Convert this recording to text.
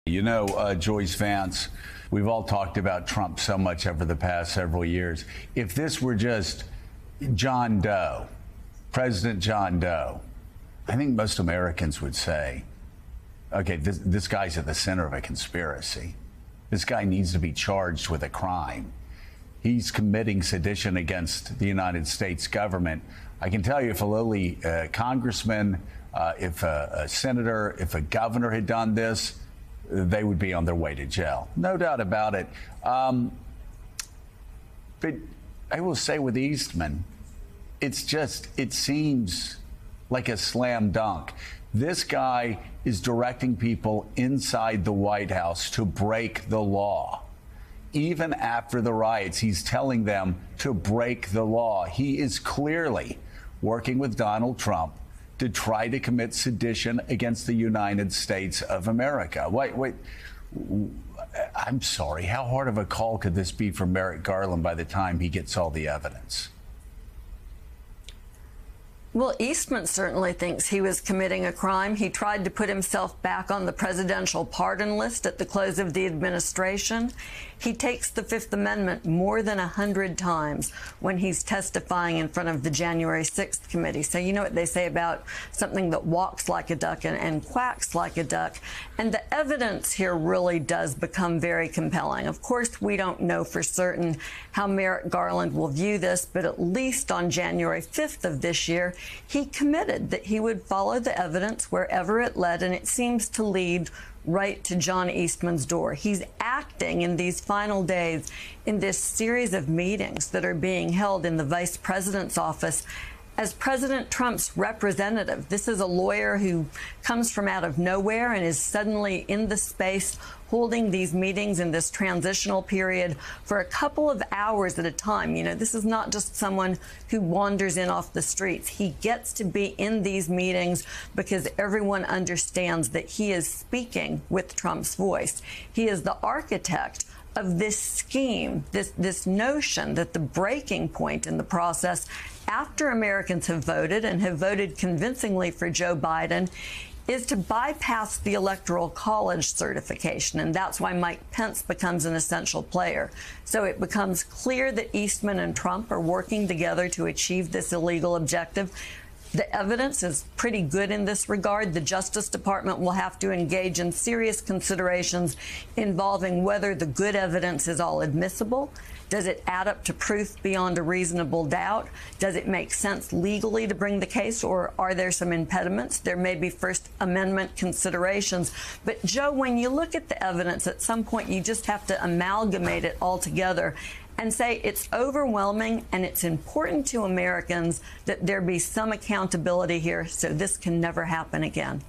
You know, Joyce Vance, we've all talked about Trump so much over the past several years. If this were just John Doe, President John Doe, I think most Americans would say, okay, this guy's at the center of a conspiracy. This guy needs to be charged with a crime. He's committing sedition against the United States government. I can tell you, if a lowly congressman, if a senator, if a governor had done this, they would be on their way to jail. No doubt about it. But I will say with Eastman, it seems like a slam dunk. This guy is directing people inside the White House to break the law. Even after the riots, he's telling them to break the law. He is clearly working with Donald Trump to try to commit sedition against the United States of America. Wait, I'm sorry. How hard of a call could this be for Merrick Garland by the time he gets all the evidence? Well, Eastman certainly thinks he was committing a crime. He tried to put himself back on the presidential pardon list at the close of the administration. He takes the Fifth Amendment more than 100 times when he's testifying in front of the January 6th committee. So you know what they say about something that walks like a duck and quacks like a duck. And the evidence here really does become very compelling. Of course, we don't know for certain how Merrick Garland will view this, but at least on January 5th of this year, he committed that he would follow the evidence wherever it led, and it seems to lead right to John Eastman's door. He's acting in these final days in this series of meetings that are being held in the vice president's office as President Trump's representative. This is a lawyer who comes from out of nowhere and is suddenly in the space holding these meetings in this transitional period for a couple of hours at a time. You know, this is not just someone who wanders in off the streets. He gets to be in these meetings because everyone understands that he is speaking with Trump's voice. He is the architect of this scheme, this notion that the breaking point in the process after Americans have voted and have voted convincingly for Joe Biden is to bypass the Electoral College certification. And that's why Mike Pence becomes an essential player. So it becomes clear that Eastman and Trump are working together to achieve this illegal objective. The evidence is pretty good in this regard. The Justice Department will have to engage in serious considerations involving whether the good evidence is all admissible. Does it add up to proof beyond a reasonable doubt? Does it make sense legally to bring the case, or are there some impediments? There may be First Amendment considerations. But, Joe, when you look at the evidence, at some point you just have to amalgamate it all together and say it's overwhelming and it's important to Americans that there be some accountability here so this can never happen again.